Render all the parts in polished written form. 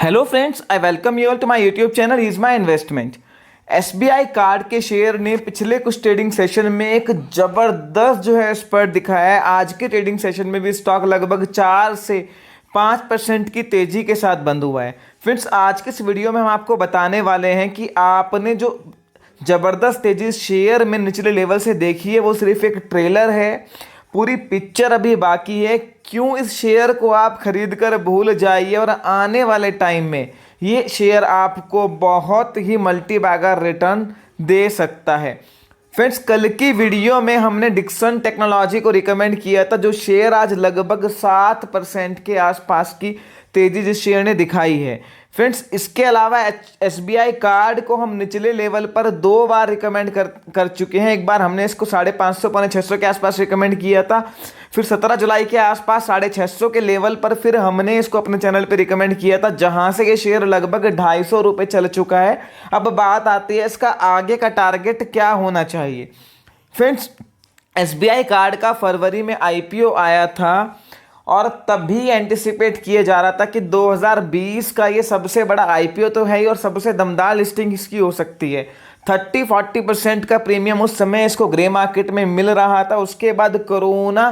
Hello friends, I welcome you all to my YouTube channel is my investment. SBI card के share ने पिछले कुछ trading session में एक जबरदस्त स्पर्ट दिखाया है। आज के ट्रेडिंग सेशन में भी स्टॉक लगभग 4 से 5% की तेजी के साथ बंद हुआ है। फ्रेंड्स, आज के इस वीडियो में हम आपको बताने वाले हैं कि आपने जो जबरदस्त तेजी शेयर में निचले लेवल से देखी है वो सिर्फ एक ट्रेलर है। पूरी पिक्चर अभी बाकी है। क्यों इस शेयर को आप खरीद कर भूल जाइए और आने वाले टाइम में ये शेयर आपको बहुत ही मल्टी बैगर रिटर्न दे सकता है। फ्रेंड्स, कल की वीडियो में हमने डिक्सन टेक्नोलॉजी को रिकमेंड किया था, जो शेयर आज लगभग 7% के आसपास की तेजी जिस शेयर ने दिखाई है। फ्रेंड्स, इसके अलावा एसबीआई कार्ड को हम निचले लेवल पर 2 बार रिकमेंड कर चुके हैं। एक बार हमने इसको 550 पौने 600 के आसपास रिकमेंड किया था, फिर 17 जुलाई के आसपास 650 के लेवल पर फिर हमने इसको अपने चैनल पे रिकमेंड किया था, जहां से ये शेयर लगभग 250 रुपये चल चुका है। अब बात आती है इसका आगे का टारगेट क्या होना चाहिए। फ्रेंड्स, एसबीआई कार्ड का फरवरी में आईपीओ आया था और तभी एंटिसिपेट किया जा रहा था कि 2020 का ये सबसे बड़ा आईपीओ तो है ही और सबसे दमदार लिस्टिंग इसकी हो सकती है। 30-40% का प्रीमियम उस समय इसको ग्रे मार्केट में मिल रहा था। उसके बाद कोरोना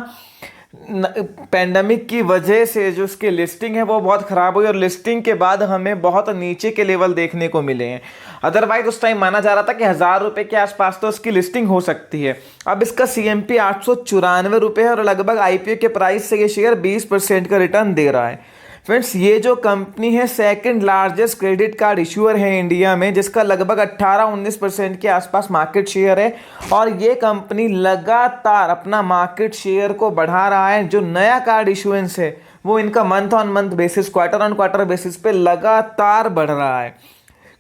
पैंडमिक की वजह से जो इसकी लिस्टिंग है वो बहुत ख़राब हुई और लिस्टिंग के बाद हमें बहुत नीचे के लेवल देखने को मिले हैं। अदरवाइज उस टाइम माना जा रहा था कि 1000 रुपये के आसपास तो इसकी लिस्टिंग हो सकती है। अब इसका सीएमपी 894 रुपये है और लगभग आईपीओ के प्राइस से ये शेयर 20% का रिटर्न दे रहा है। फ्रेंड्स, ये जो कंपनी है second largest credit card issuer है इंडिया में, जिसका लगभग 18-19% के आसपास मार्केट शेयर है और ये कंपनी लगातार अपना मार्केट शेयर को बढ़ा रहा है। जो नया कार्ड इशुएंस है वो इनका month on month basis, quarter on quarter basis पे लगातार बढ़ रहा है।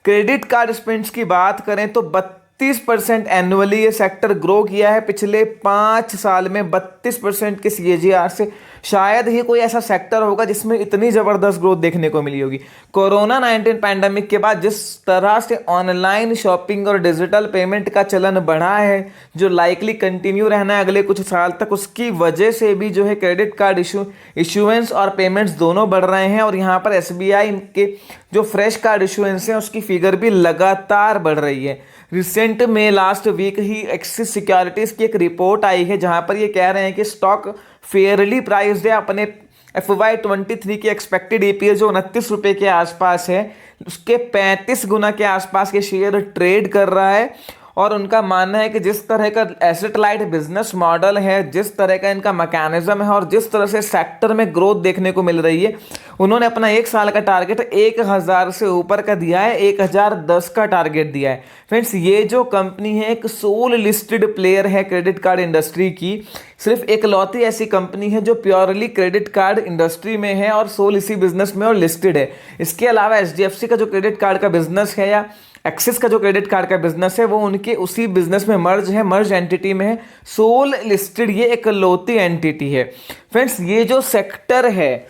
क्रेडिट कार्ड स्पेंड्स की बात करें तो 32% एनुअली ये सेक्टर ग्रो किया है पिछले 5 साल में। 32% के सीएजीआर से शायद ही कोई ऐसा सेक्टर होगा जिसमें इतनी ज़बरदस्त ग्रोथ देखने को मिली होगी। कोरोना 19 पैंडमिक के बाद जिस तरह से ऑनलाइन शॉपिंग और डिजिटल पेमेंट का चलन बढ़ा है, जो लाइकली कंटिन्यू रहना है अगले कुछ साल तक, उसकी वजह से भी क्रेडिट कार्ड इशुएंस और पेमेंट्स दोनों बढ़ रहे हैं। और यहाँ पर एसबीआई के जो फ्रेश कार्ड इशुएंस हैं उसकी फिगर भी लगातार बढ़ रही है। रिसेंट में लास्ट वीक ही एक्सिस सिक्योरिटीज़ की एक रिपोर्ट आई है जहां पर ये कह रहे हैं कि स्टॉक फेयरली प्राइस्ड है। अपने FY23 की एक्सपेक्टेड ईपीएस जो 29 रुपये के आसपास है, उसके 35 गुना के आसपास ये शेयर ट्रेड कर रहा है। और उनका मानना है कि जिस तरह का एसेट लाइट बिजनेस मॉडल है, जिस तरह का इनका मैकेनिज्म है और जिस तरह से सेक्टर में ग्रोथ देखने को मिल रही है, उन्होंने अपना 1 साल का टारगेट 1000 से ऊपर का दिया है, 1010 का टारगेट दिया है। फ्रेंड्स, ये जो कंपनी है एक सोल लिस्टेड प्लेयर है क्रेडिट कार्ड इंडस्ट्री की। सिर्फ एकलौती ऐसी कंपनी है जो प्योरली क्रेडिट कार्ड इंडस्ट्री में है और सोल इसी बिजनेस में और लिस्टेड है। इसके अलावा एचडीएफसी का जो क्रेडिट कार्ड का बिजनेस है या एक्सिस का जो क्रेडिट कार्ड का बिजनेस है वो उनके उसी बिजनेस में मर्ज एंटिटी में है। सोल लिस्टेड ये एकलौती एंटिटी है। फ्रेंड्स, ये जो सेक्टर है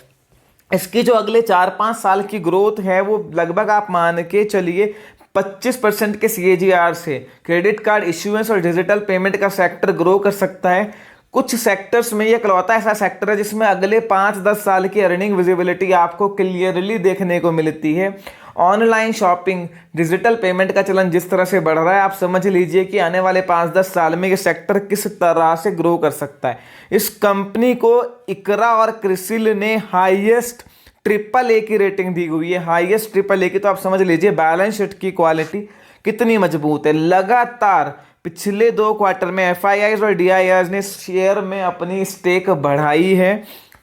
इसकी जो अगले 4-5 साल की ग्रोथ है वो लगभग आप मान के चलिए 25% के सीएजीआर से क्रेडिट कार्ड इश्यूएंस और डिजिटल पेमेंट का सेक्टर ग्रो कर सकता है। कुछ सेक्टर्स में ये इकलौता ऐसा सेक्टर है जिसमें अगले 5-10 साल की अर्निंग विजिबिलिटी आपको क्लियरली देखने को मिलती है। ऑनलाइन शॉपिंग, डिजिटल पेमेंट का चलन जिस तरह से बढ़ रहा है, आप समझ लीजिए कि आने वाले 5-10 साल में ये सेक्टर किस तरह से ग्रो कर सकता है। इस कंपनी को इकरा और क्रिसिल ने हाईएस्ट AAA की रेटिंग दी हुई है। हाईएस्ट AAA की, तो आप समझ लीजिए बैलेंस शीट की क्वालिटी कितनी मजबूत है। लगातार पिछले 2 क्वार्टर में एफआईआईज और डीआईआईज ने शेयर में अपनी स्टेक बढ़ाई है।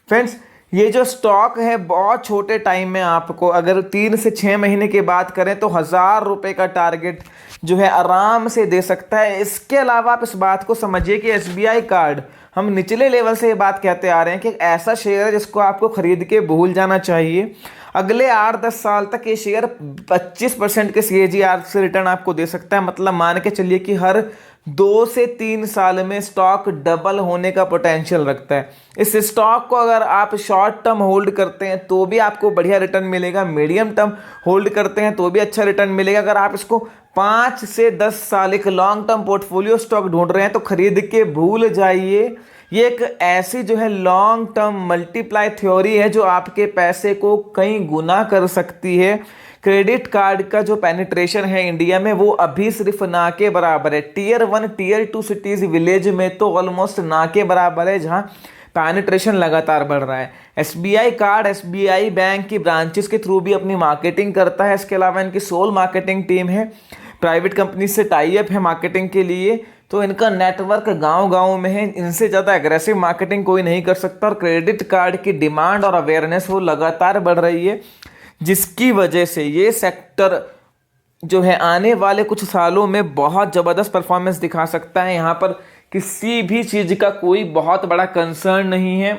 फ्रेंड्स, ये जो स्टॉक है बहुत छोटे टाइम में आपको अगर 3 से 6 महीने की बात करें तो 1000 रुपये का टारगेट आराम से दे सकता है। इसके अलावा आप इस बात को समझिए कि एसबीआई कार्ड, हम निचले लेवल से ये बात कहते आ रहे हैं कि एक ऐसा शेयर है जिसको आपको खरीद के भूल जाना चाहिए। अगले 8-10 साल तक ये शेयर 25% के सीएजीआर से रिटर्न आपको दे सकता है। मतलब मान के चलिए कि हर 2 से 3 साल में स्टॉक डबल होने का पोटेंशियल रखता है। इस स्टॉक को अगर आप शॉर्ट टर्म होल्ड करते हैं तो भी आपको बढ़िया रिटर्न मिलेगा, मीडियम टर्म होल्ड करते हैं तो भी अच्छा रिटर्न मिलेगा। अगर आप इसको 5 से 10 साल एक लॉन्ग टर्म पोर्टफोलियो स्टॉक ढूंढ रहे हैं तो खरीद के भूल जाइए ये एक ऐसी जो है लॉन्ग टर्म मल्टीप्लाई थ्योरी है जो आपके पैसे को कई गुना कर सकती है। क्रेडिट कार्ड का जो पेनिट्रेशन है इंडिया में वो अभी सिर्फ ना के बराबर है। टीयर 1 टीयर 2 सिटीज विलेज में तो ऑलमोस्ट ना के बराबर है, जहां पेनिट्रेशन लगातार बढ़ रहा है। एसबीआई कार्ड एसबीआई बैंक की ब्रांचेस के थ्रू भी अपनी मार्केटिंग करता है। इसके अलावा इनकी सोल मार्केटिंग टीम है, प्राइवेट कंपनी से टाई अप है मार्केटिंग के लिए, तो इनका नेटवर्क गांव-गांव में है। इनसे ज़्यादा एग्रेसिव मार्केटिंग कोई नहीं कर सकता। और क्रेडिट कार्ड की डिमांड और अवेयरनेस वो लगातार बढ़ रही है, जिसकी वजह से ये सेक्टर जो है आने वाले कुछ सालों में बहुत ज़बरदस्त परफॉर्मेंस दिखा सकता है। यहाँ पर किसी भी चीज़ का कोई बहुत बड़ा कंसर्न नहीं है।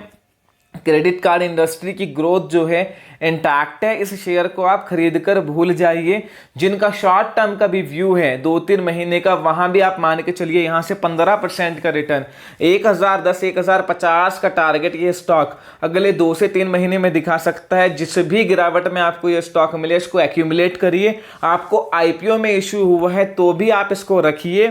क्रेडिट कार्ड इंडस्ट्री की ग्रोथ जो है इंटैक्ट है। इस शेयर को आप खरीद कर भूल जाइए। जिनका शॉर्ट टर्म का भी व्यू है 2-3 महीने का, वहां भी आप मान के चलिए यहाँ से 15% का रिटर्न, 1010 1050 का टारगेट ये स्टॉक अगले 2 से 3 महीने में दिखा सकता है। जिस भी गिरावट में आपको ये स्टॉक मिले इसको एक्यूमुलेट करिए। आपको आईपीओ में इश्यू हुआ है तो भी आप इसको रखिए।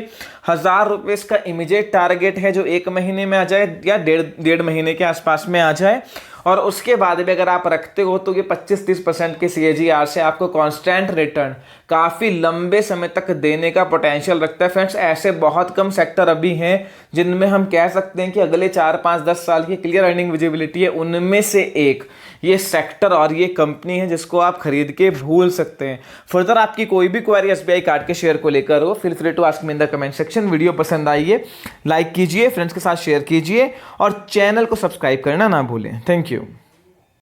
1000 रुपये इसका इमीडिएट टारगेट है जो 1 महीने में आ जाए या डेढ़ महीने के आसपास में आ जाए। और उसके बाद भी अगर आप रखते हो तो ये 25-30% के CAGR से आपको कांस्टेंट रिटर्न काफ़ी लंबे समय तक देने का पोटेंशियल रखता है। फ्रेंड्स, ऐसे बहुत कम सेक्टर अभी हैं जिनमें हम कह सकते हैं कि अगले 4-5-10 साल की क्लियर अर्निंग विजिबिलिटी है। उनमें से एक ये सेक्टर और ये कंपनी है जिसको आप खरीद के भूल सकते हैं। फर्दर आपकी कोई भी क्वेरी SBI कार्ड के शेयर को लेकर हो, feel free to ask me in the comment section. Video पसंद आई है लाइक कीजिए, फ्रेंड्स के साथ शेयर कीजिए और चैनल को सब्सक्राइब करना ना भूलें। Thank you.